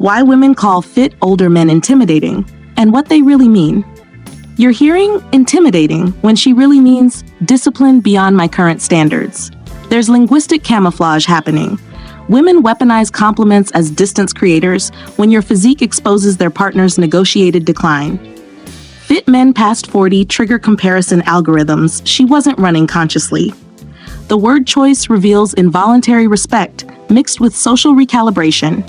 Why women call fit older men intimidating, and what they really mean. You're hearing intimidating when she really means discipline beyond my current standards. There's linguistic camouflage happening. Women weaponize compliments as distance creators when your physique exposes their partner's negotiated decline. Fit men past 40 trigger comparison algorithms she wasn't running consciously. The word choice reveals involuntary respect mixed with social recalibration.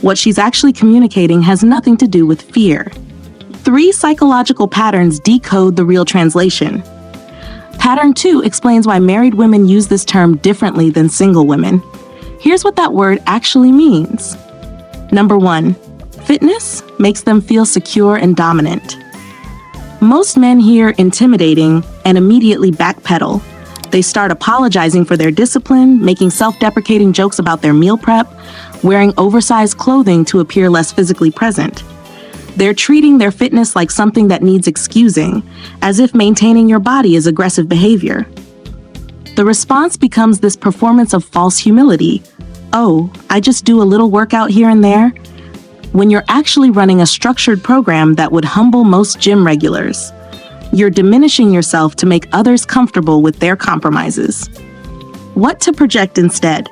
What she's actually communicating has nothing to do with fear. 3 psychological patterns decode the real translation. Pattern 2 explains why married women use this term differently than single women. Here's what that word actually means. Number 1, fitness makes them feel secure and dominant. Most men hear intimidating and immediately backpedal. They start apologizing for their discipline, making self-deprecating jokes about their meal prep, wearing oversized clothing to appear less physically present. They're treating their fitness like something that needs excusing, as if maintaining your body is aggressive behavior. The response becomes this performance of false humility. Oh, I just do a little workout here and there? When you're actually running a structured program that would humble most gym regulars. You're diminishing yourself to make others comfortable with their compromises. What to project instead?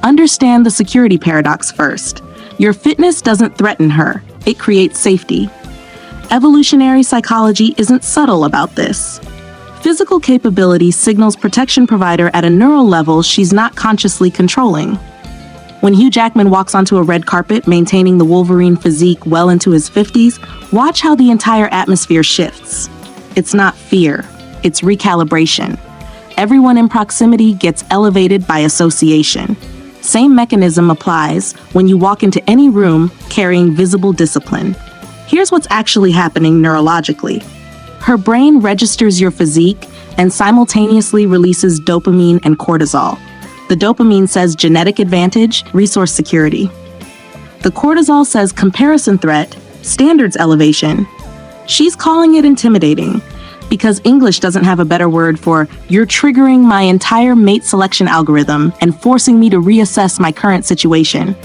Understand the security paradox first. Your fitness doesn't threaten her, it creates safety. Evolutionary psychology isn't subtle about this. Physical capability signals protection provider at a neural level she's not consciously controlling. When Hugh Jackman walks onto a red carpet maintaining the Wolverine physique well into his 50s, watch how the entire atmosphere shifts. It's not fear, it's recalibration. Everyone in proximity gets elevated by association. Same mechanism applies when you walk into any room carrying visible discipline. Here's what's actually happening neurologically. Her brain registers your physique and simultaneously releases dopamine and cortisol. The dopamine says genetic advantage, resource security. The cortisol says comparison threat, standards elevation. She's calling it intimidating because English doesn't have a better word for you're triggering my entire mate selection algorithm and forcing me to reassess my current situation.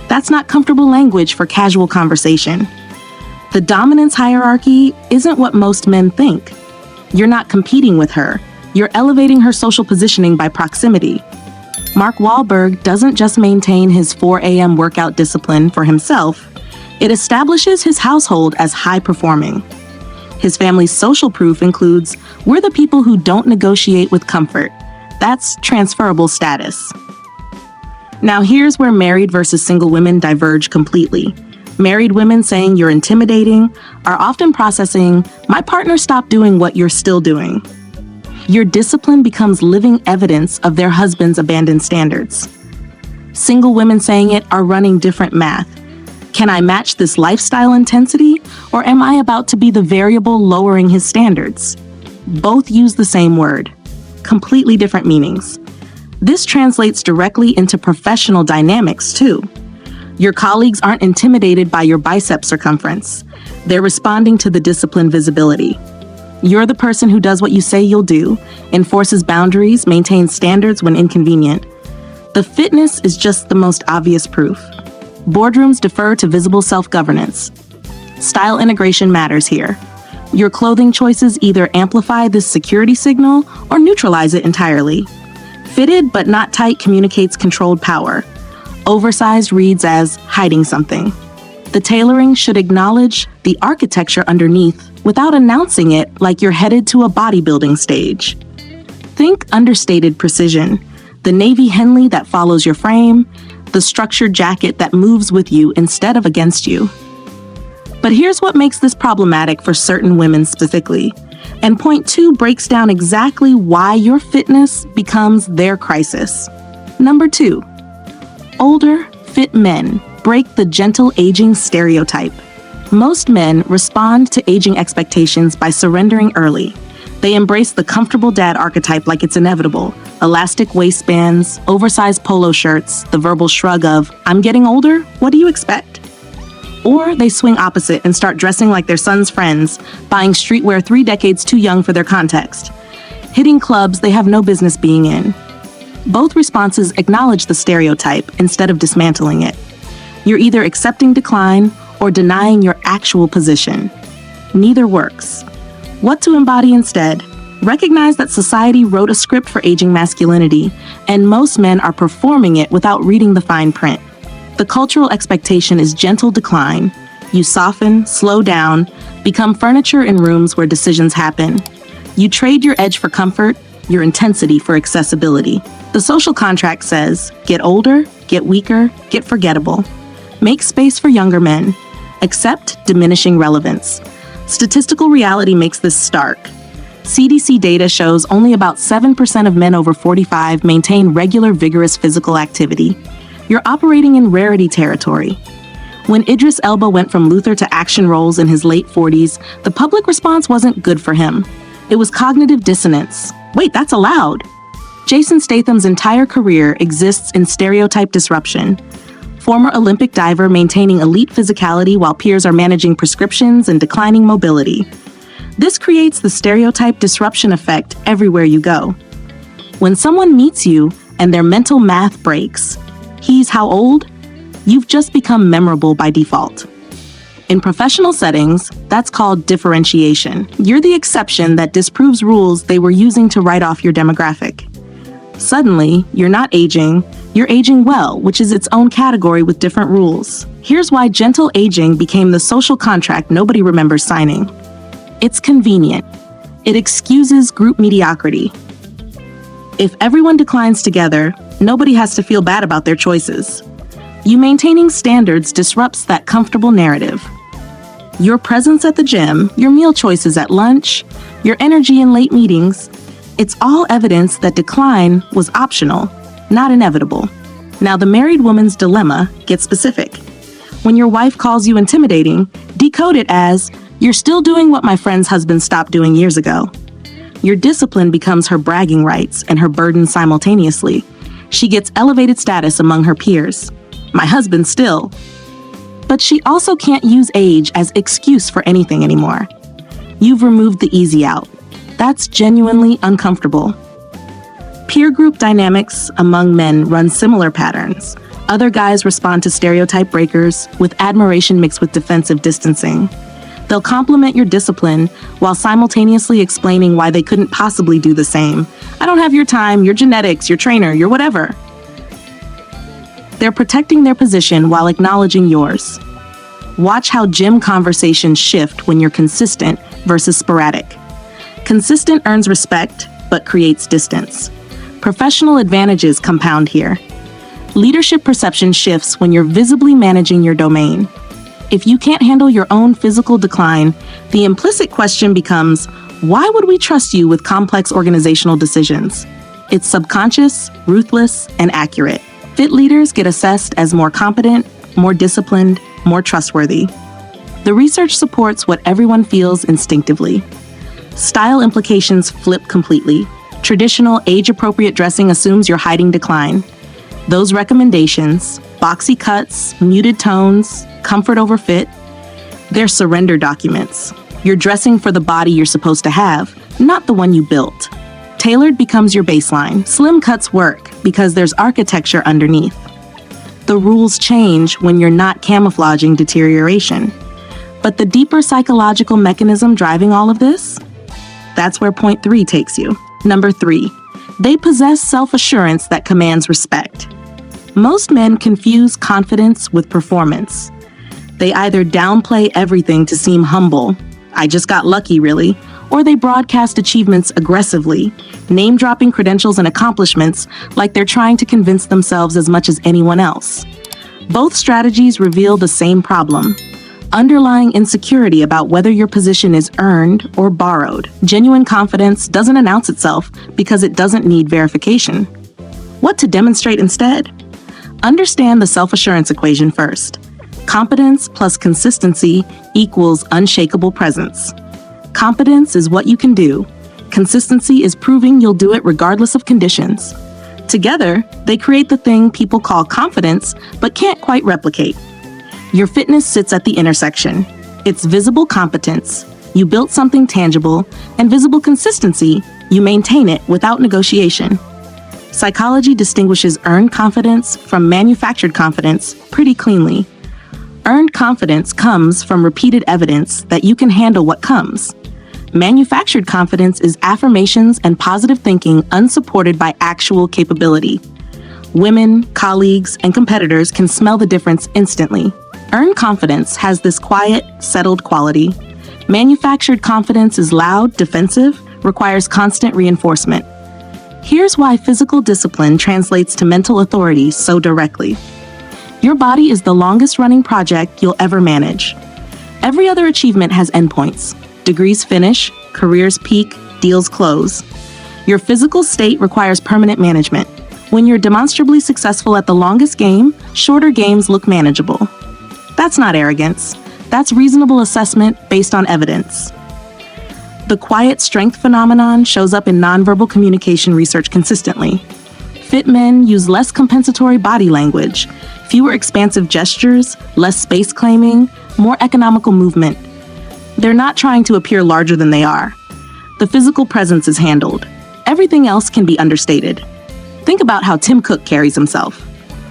That's not comfortable language for casual conversation. The dominance hierarchy isn't what most men think. You're not competing with her. You're elevating her social positioning by proximity. Mark Wahlberg doesn't just maintain his 4 a.m. workout discipline for himself. It establishes his household as high-performing. His family's social proof includes, we're the people who don't negotiate with comfort. That's transferable status. Now here's where married versus single women diverge completely. Married women saying you're intimidating are often processing, my partner stopped doing what you're still doing. Your discipline becomes living evidence of their husband's abandoned standards. Single women saying it are running different math. Can I match this lifestyle intensity, or am I about to be the variable lowering his standards? Both use the same word, completely different meanings. This translates directly into professional dynamics too. Your colleagues aren't intimidated by your bicep circumference. They're responding to the discipline visibility. You're the person who does what you say you'll do, enforces boundaries, maintains standards when inconvenient. The fitness is just the most obvious proof. Boardrooms defer to visible self-governance. Style integration matters here. Your clothing choices either amplify this security signal or neutralize it entirely. Fitted but not tight communicates controlled power. Oversized reads as hiding something. The tailoring should acknowledge the architecture underneath without announcing it like you're headed to a bodybuilding stage. Think understated precision, the navy Henley that follows your frame, the structured jacket that moves with you instead of against you. But here's what makes this problematic for certain women specifically. And point 2 breaks down exactly why your fitness becomes their crisis. Number 2, older, fit men break the gentle aging stereotype. Most men respond to aging expectations by surrendering early. They embrace the comfortable dad archetype like it's inevitable. Elastic waistbands, oversized polo shirts, the verbal shrug of, I'm getting older, what do you expect? Or they swing opposite and start dressing like their son's friends, buying streetwear 3 decades too young for their context, hitting clubs they have no business being in. Both responses acknowledge the stereotype instead of dismantling it. You're either accepting decline or denying your actual position. Neither works. What to embody instead? Recognize that society wrote a script for aging masculinity, and most men are performing it without reading the fine print. The cultural expectation is gentle decline. You soften, slow down, become furniture in rooms where decisions happen. You trade your edge for comfort, your intensity for accessibility. The social contract says, get older, get weaker, get forgettable. Make space for younger men. Accept diminishing relevance. Statistical reality makes this stark. CDC data shows only about 7% of men over 45 maintain regular, vigorous physical activity. You're operating in rarity territory. When Idris Elba went from Luther to action roles in his late 40s, the public response wasn't good for him. It was cognitive dissonance. Wait, that's allowed. Jason Statham's entire career exists in stereotype disruption. Former Olympic diver maintaining elite physicality while peers are managing prescriptions and declining mobility. This creates the stereotype disruption effect everywhere you go. When someone meets you and their mental math breaks, he's how old? You've just become memorable by default. In professional settings, that's called differentiation. You're the exception that disproves rules they were using to write off your demographic. Suddenly, you're not aging, you're aging well, which is its own category with different rules. Here's why gentle aging became the social contract nobody remembers signing. It's convenient. It excuses group mediocrity. If everyone declines together, nobody has to feel bad about their choices. You maintaining standards disrupts that comfortable narrative. Your presence at the gym, your meal choices at lunch, your energy in late meetings, it's all evidence that decline was optional, not inevitable. Now the married woman's dilemma gets specific. When your wife calls you intimidating, decode it as, you're still doing what my friend's husband stopped doing years ago. Your discipline becomes her bragging rights and her burden simultaneously. She gets elevated status among her peers. My husband still. But she also can't use age as excuse for anything anymore. You've removed the easy out. That's genuinely uncomfortable. Peer group dynamics among men run similar patterns. Other guys respond to stereotype breakers with admiration mixed with defensive distancing. They'll compliment your discipline while simultaneously explaining why they couldn't possibly do the same. I don't have your time, your genetics, your trainer, your whatever. They're protecting their position while acknowledging yours. Watch how gym conversations shift when you're consistent versus sporadic. Consistent earns respect, but creates distance. Professional advantages compound here. Leadership perception shifts when you're visibly managing your domain. If you can't handle your own physical decline, the implicit question becomes, why would we trust you with complex organizational decisions? It's subconscious, ruthless, and accurate. Fit leaders get assessed as more competent, more disciplined, more trustworthy. The research supports what everyone feels instinctively. Style implications flip completely. Traditional, age-appropriate dressing assumes you're hiding decline. Those recommendations, boxy cuts, muted tones, comfort over fit, they're surrender documents. You're dressing for the body you're supposed to have, not the one you built. Tailored becomes your baseline. Slim cuts work because there's architecture underneath. The rules change when you're not camouflaging deterioration. But the deeper psychological mechanism driving all of this? That's where point 3 takes you. Number 3, they possess self-assurance that commands respect. Most men confuse confidence with performance. They either downplay everything to seem humble, I just got lucky really, or they broadcast achievements aggressively, name-dropping credentials and accomplishments like they're trying to convince themselves as much as anyone else. Both strategies reveal the same problem: underlying insecurity about whether your position is earned or borrowed. Genuine confidence doesn't announce itself because it doesn't need verification. What to demonstrate instead? Understand the self-assurance equation first. Competence plus consistency equals unshakable presence. Competence is what you can do. Consistency is proving you'll do it regardless of conditions. Together, they create the thing people call confidence but can't quite replicate. Your fitness sits at the intersection. It's visible competence, you built something tangible, and visible consistency, you maintain it without negotiation. Psychology distinguishes earned confidence from manufactured confidence pretty cleanly. Earned confidence comes from repeated evidence that you can handle what comes. Manufactured confidence is affirmations and positive thinking unsupported by actual capability. Women, colleagues, and competitors can smell the difference instantly. Earned confidence has this quiet, settled quality. Manufactured confidence is loud, defensive, requires constant reinforcement. Here's why physical discipline translates to mental authority so directly. Your body is the longest-running project you'll ever manage. Every other achievement has endpoints. Degrees finish, careers peak, deals close. Your physical state requires permanent management. When you're demonstrably successful at the longest game, shorter games look manageable. That's not arrogance. That's reasonable assessment based on evidence. The quiet strength phenomenon shows up in nonverbal communication research consistently. Fit men use less compensatory body language, fewer expansive gestures, less space claiming, more economical movement. They're not trying to appear larger than they are. The physical presence is handled. Everything else can be understated. Think about how Tim Cook carries himself.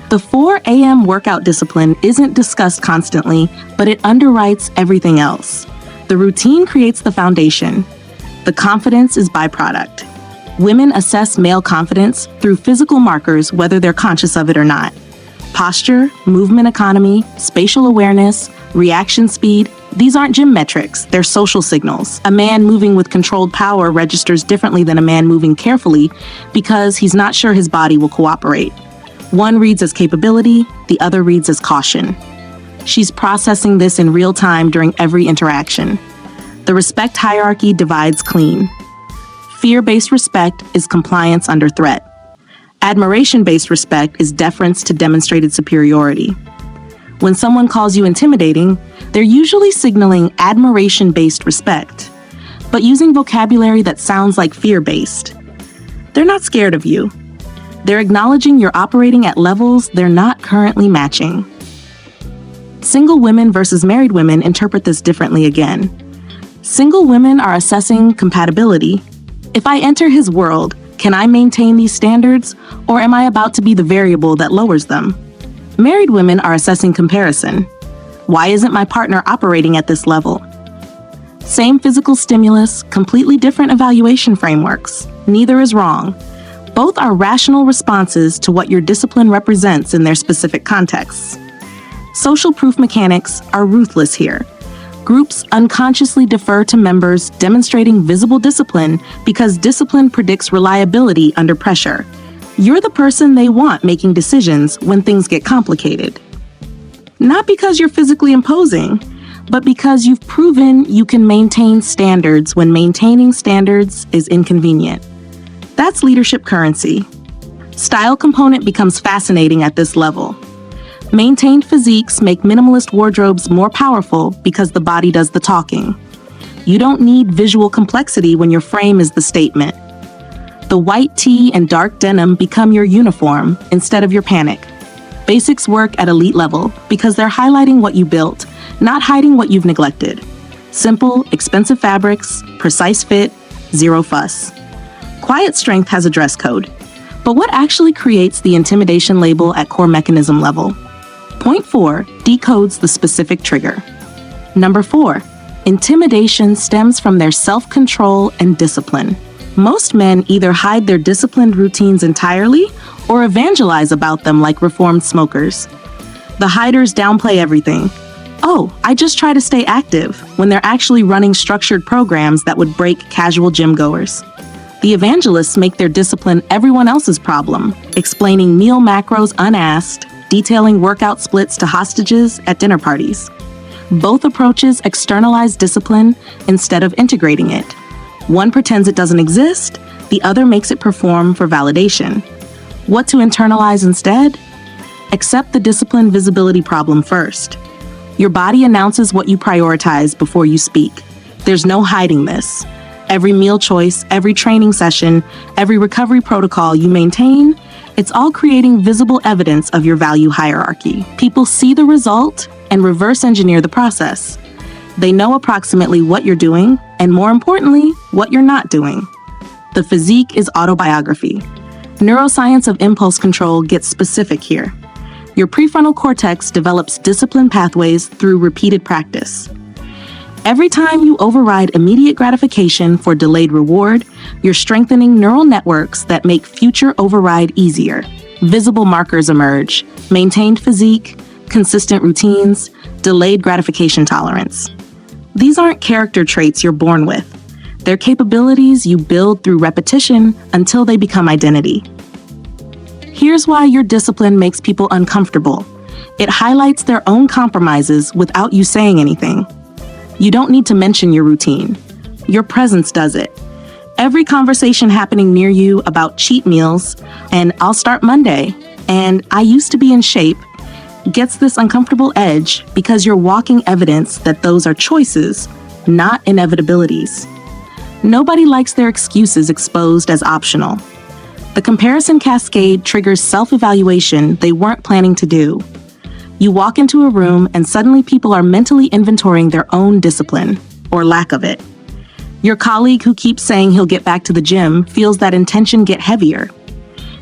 The 4 a.m. workout discipline isn't discussed constantly, but it underwrites everything else. The routine creates the foundation. The confidence is byproduct. Women assess male confidence through physical markers whether they're conscious of it or not. Posture, movement economy, spatial awareness, reaction speed, these aren't gym metrics, they're social signals. A man moving with controlled power registers differently than a man moving carefully because he's not sure his body will cooperate. One reads as capability, the other reads as caution. She's processing this in real time during every interaction. The respect hierarchy divides clean. Fear-based respect is compliance under threat. Admiration-based respect is deference to demonstrated superiority. When someone calls you intimidating, they're usually signaling admiration-based respect, but using vocabulary that sounds like fear-based. They're not scared of you. They're acknowledging you're operating at levels they're not currently matching. Single women versus married women interpret this differently again. Single women are assessing compatibility. If I enter his world, can I maintain these standards, or am I about to be the variable that lowers them? Married women are assessing comparison. Why isn't my partner operating at this level? Same physical stimulus, completely different evaluation frameworks. Neither is wrong. Both are rational responses to what your discipline represents in their specific contexts. Social proof mechanics are ruthless here. Groups unconsciously defer to members demonstrating visible discipline because discipline predicts reliability under pressure. You're the person they want making decisions when things get complicated. Not because you're physically imposing, but because you've proven you can maintain standards when maintaining standards is inconvenient. That's leadership currency. Style component becomes fascinating at this level. Maintained physiques make minimalist wardrobes more powerful because the body does the talking. You don't need visual complexity when your frame is the statement. The white tee and dark denim become your uniform instead of your panic. Basics work at elite level because they're highlighting what you built, not hiding what you've neglected. Simple, expensive fabrics, precise fit, zero fuss. Quiet strength has a dress code. But what actually creates the intimidation label at core mechanism level? Point 4 decodes the specific trigger. Number 4, intimidation stems from their self-control and discipline. Most men either hide their disciplined routines entirely or evangelize about them like reformed smokers. The hiders downplay everything. Oh, I just try to stay active, when they're actually running structured programs that would break casual gym goers. The evangelists make their discipline everyone else's problem, explaining meal macros unasked, detailing workout splits to hostages at dinner parties. Both approaches externalize discipline instead of integrating it. One pretends it doesn't exist, the other makes it perform for validation. What to internalize instead? Accept the discipline visibility problem first. Your body announces what you prioritize before you speak. There's no hiding this. Every meal choice, every training session, every recovery protocol you maintain, it's all creating visible evidence of your value hierarchy. People see the result and reverse engineer the process. They know approximately what you're doing, and more importantly, what you're not doing. The physique is autobiography. Neuroscience of impulse control gets specific here. Your prefrontal cortex develops discipline pathways through repeated practice. Every time you override immediate gratification for delayed reward, you're strengthening neural networks that make future override easier. Visible markers emerge: maintained physique, consistent routines, delayed gratification tolerance. These aren't character traits you're born with. They're capabilities you build through repetition until they become identity. Here's why your discipline makes people uncomfortable. It highlights their own compromises without you saying anything. You don't need to mention your routine. Your presence does it. Every conversation happening near you about cheat meals and "I'll start Monday" and "I used to be in shape" gets this uncomfortable edge because you're walking evidence that those are choices, not inevitabilities. Nobody likes their excuses exposed as optional. The comparison cascade triggers self-evaluation they weren't planning to do. You walk into a room and suddenly people are mentally inventorying their own discipline, or lack of it. Your colleague who keeps saying he'll get back to the gym feels that intention get heavier.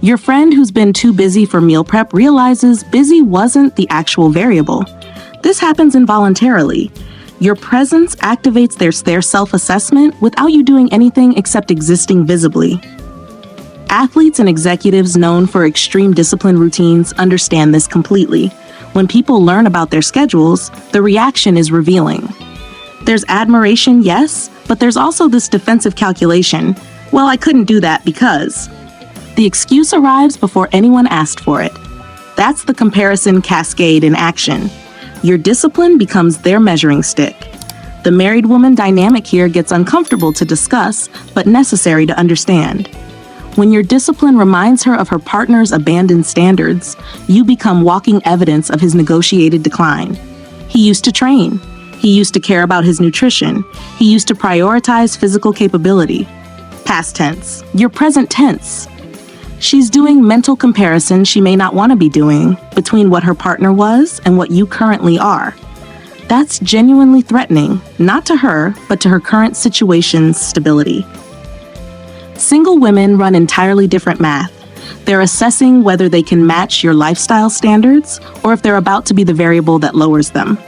Your friend who's been too busy for meal prep realizes busy wasn't the actual variable. This happens involuntarily. Your presence activates their self-assessment without you doing anything except existing visibly. Athletes and executives known for extreme discipline routines understand this completely. When people learn about their schedules, the reaction is revealing. There's admiration, yes, but there's also this defensive calculation. "Well, I couldn't do that because..." The excuse arrives before anyone asked for it. That's the comparison cascade in action. Your discipline becomes their measuring stick. The married woman dynamic here gets uncomfortable to discuss, but necessary to understand. When your discipline reminds her of her partner's abandoned standards, you become walking evidence of his negotiated decline. He used to train. He used to care about his nutrition. He used to prioritize physical capability. Past tense. Your present tense. She's doing mental comparison she may not want to be doing between what her partner was and what you currently are. That's genuinely threatening, not to her, but to her current situation's stability. Single women run entirely different math. They're assessing whether they can match your lifestyle standards or if they're about to be the variable that lowers them.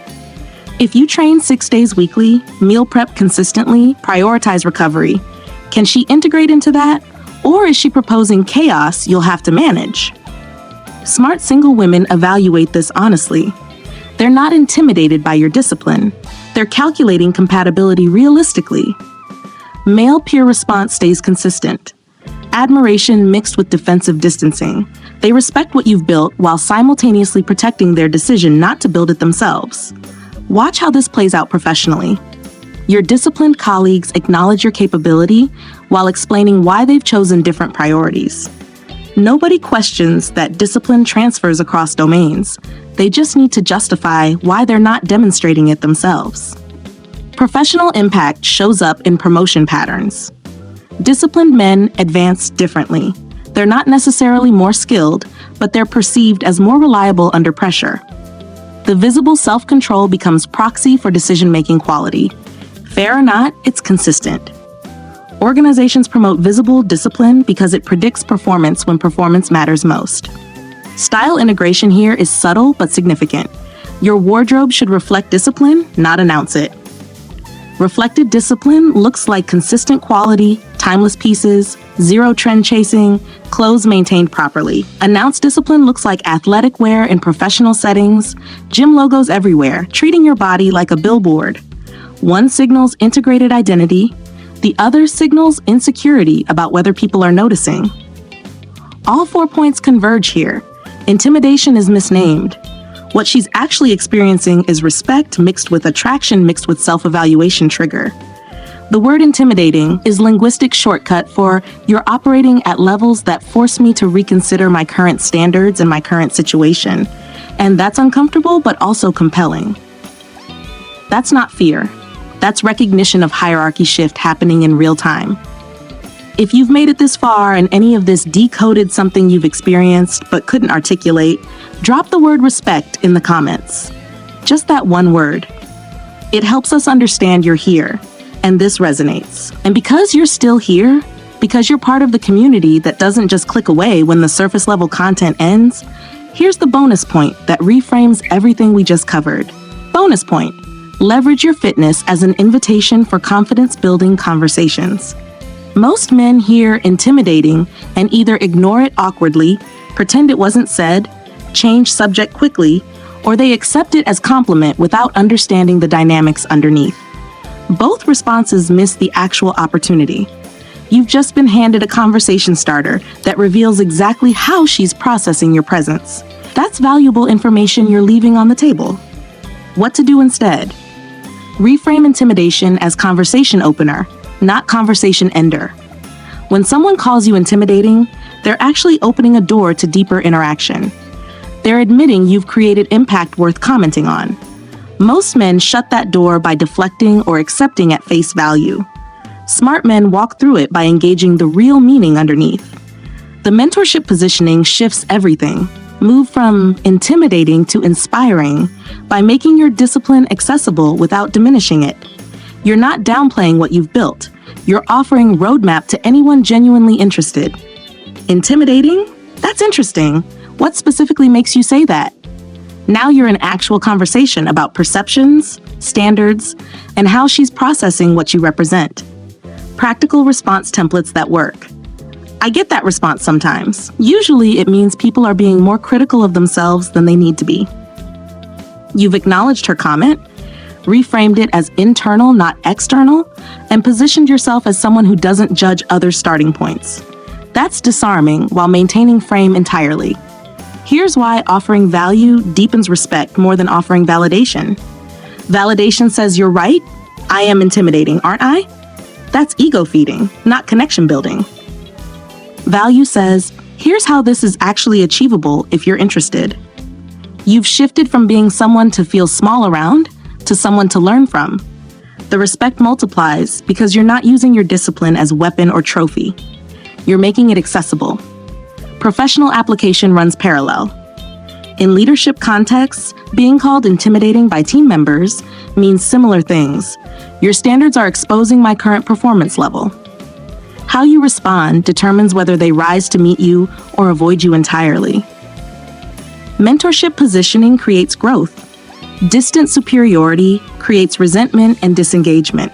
If you train 6 days weekly, meal prep consistently, prioritize recovery, can she integrate into that? Or is she proposing chaos you'll have to manage? Smart single women evaluate this honestly. They're not intimidated by your discipline. They're calculating compatibility realistically. Male peer response stays consistent. Admiration mixed with defensive distancing. They respect what you've built while simultaneously protecting their decision not to build it themselves. Watch how this plays out professionally. Your disciplined colleagues acknowledge your capability while explaining why they've chosen different priorities. Nobody questions that discipline transfers across domains. They just need to justify why they're not demonstrating it themselves. Professional impact shows up in promotion patterns. Disciplined men advance differently. They're not necessarily more skilled, but they're perceived as more reliable under pressure. The visible self-control becomes proxy for decision-making quality. Fair or not, it's consistent. Organizations promote visible discipline because it predicts performance when performance matters most. Style integration here is subtle but significant. Your wardrobe should reflect discipline, not announce it. Reflected discipline looks like consistent quality, timeless pieces, zero trend chasing, clothes maintained properly. Announced discipline looks like athletic wear in professional settings, gym logos everywhere, treating your body like a billboard. One signals integrated identity, the other signals insecurity about whether people are noticing. All 4 points converge here. Intimidation is misnamed. What she's actually experiencing is respect mixed with attraction mixed with self-evaluation trigger. The word intimidating is linguistic shortcut for "you're operating at levels that force me to reconsider my current standards and my current situation." And that's uncomfortable but also compelling. That's not fear. That's recognition of hierarchy shift happening in real time. If you've made it this far and any of this decoded something you've experienced but couldn't articulate, drop the word respect in the comments. Just that one word. It helps us understand you're here, and this resonates. And because you're still here, because you're part of the community that doesn't just click away when the surface level content ends, Here's the bonus point that reframes everything we just covered. Bonus point: leverage your fitness as an invitation for confidence-building conversations. Most men hear intimidating and either ignore it awkwardly, pretend it wasn't said, change subject quickly, or they accept it as compliment without understanding the dynamics underneath. Both responses miss the actual opportunity. You've just been handed a conversation starter that reveals exactly how she's processing your presence. That's valuable information you're leaving on the table. What to do instead? Reframe intimidation as conversation opener, not conversation ender. When someone calls you intimidating, they're actually opening a door to deeper interaction. They're admitting you've created impact worth commenting on. Most men shut that door by deflecting or accepting at face value. Smart men walk through it by engaging the real meaning underneath. The mentorship positioning shifts everything. Move from intimidating to inspiring by making your discipline accessible without diminishing it. You're not downplaying what you've built. You're offering roadmap to anyone genuinely interested. Intimidating? That's interesting. What specifically makes you say that? Now you're in actual conversation about perceptions, standards, and how she's processing what you represent. Practical response templates that work. I get that response sometimes. Usually it means people are being more critical of themselves than they need to be. You've acknowledged her comment, reframed it as internal, not external, and positioned yourself as someone who doesn't judge other starting points. That's disarming while maintaining frame entirely. Here's why offering value deepens respect more than offering validation. Validation says you're right. I am intimidating, aren't I? That's ego feeding, not connection building. Value says, here's how this is actually achievable if you're interested. You've shifted from being someone to feel small around to someone to learn from. The respect multiplies because you're not using your discipline as weapon or trophy. You're making it accessible. Professional application runs parallel. In leadership contexts, being called intimidating by team members means similar things. Your standards are exposing my current performance level. How you respond determines whether they rise to meet you or avoid you entirely. Mentorship positioning creates growth. Distant superiority creates resentment and disengagement.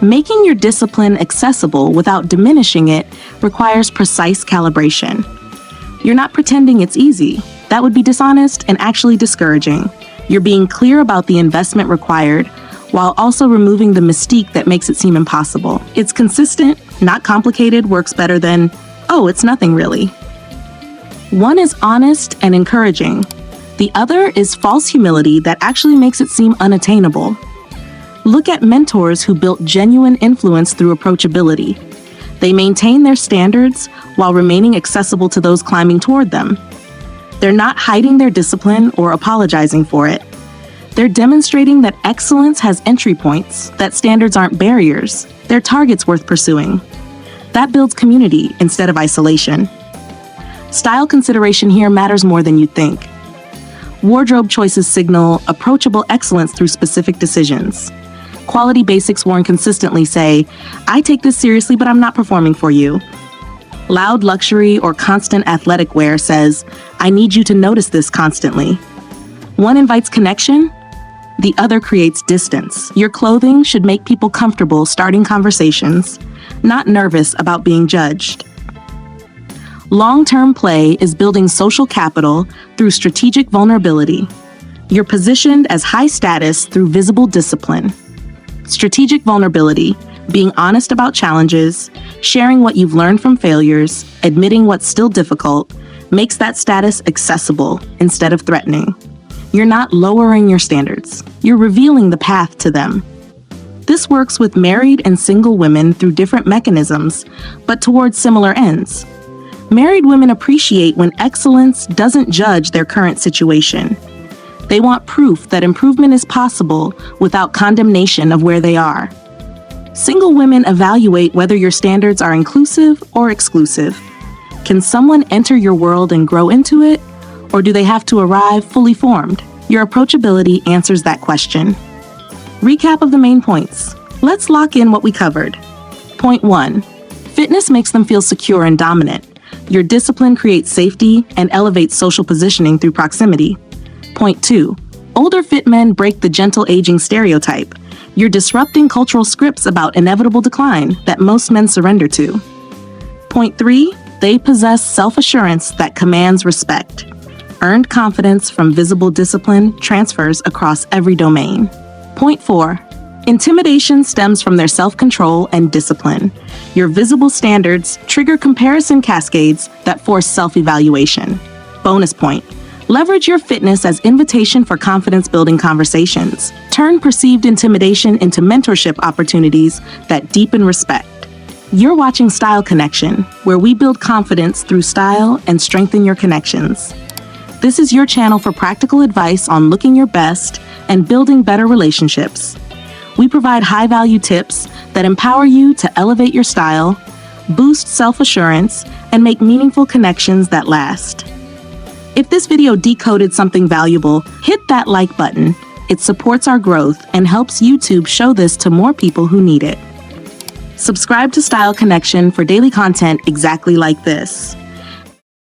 Making your discipline accessible without diminishing it requires precise calibration. You're not pretending it's easy. That would be dishonest and actually discouraging. You're being clear about the investment required while also removing the mystique that makes it seem impossible. It's consistent, not complicated, works better than, oh, it's nothing really. One is honest and encouraging. The other is false humility that actually makes it seem unattainable. Look at mentors who built genuine influence through approachability. They maintain their standards while remaining accessible to those climbing toward them. They're not hiding their discipline or apologizing for it. They're demonstrating that excellence has entry points, that standards aren't barriers, they're targets worth pursuing. That builds community instead of isolation. Style consideration here matters more than you think. Wardrobe choices signal approachable excellence through specific decisions. Quality basics worn consistently say, I take this seriously, but I'm not performing for you. Loud luxury or constant athletic wear says, I need you to notice this constantly. One invites connection, the other creates distance. Your clothing should make people comfortable starting conversations, not nervous about being judged. Long-term play is building social capital through strategic vulnerability. You're positioned as high status through visible discipline. Strategic vulnerability, being honest about challenges, sharing what you've learned from failures, admitting what's still difficult, makes that status accessible instead of threatening. You're not lowering your standards. You're revealing the path to them. This works with married and single women through different mechanisms, but towards similar ends. Married women appreciate when excellence doesn't judge their current situation. They want proof that improvement is possible without condemnation of where they are. Single women evaluate whether your standards are inclusive or exclusive. Can someone enter your world and grow into it, or do they have to arrive fully formed? Your approachability answers that question. Recap of the main points. Let's lock in what we covered. Point 1. Fitness makes them feel secure and dominant. Your discipline creates safety and elevates social positioning through proximity. Point 2. Older fit men break the gentle aging stereotype. You're disrupting cultural scripts about inevitable decline that most men surrender to. Point 3. They possess self-assurance that commands respect. Earned confidence from visible discipline transfers across every domain. Point 4. Intimidation stems from their self-control and discipline. Your visible standards trigger comparison cascades that force self-evaluation. Bonus point. Leverage your fitness as invitation for confidence-building conversations. Turn perceived intimidation into mentorship opportunities that deepen respect. You're watching Style Connection, where we build confidence through style and strengthen your connections. This is your channel for practical advice on looking your best and building better relationships. We provide high-value tips that empower you to elevate your style, boost self-assurance, and make meaningful connections that last. If this video decoded something valuable, hit that like button. It supports our growth and helps YouTube show this to more people who need it. Subscribe to Style Connection for daily content exactly like this.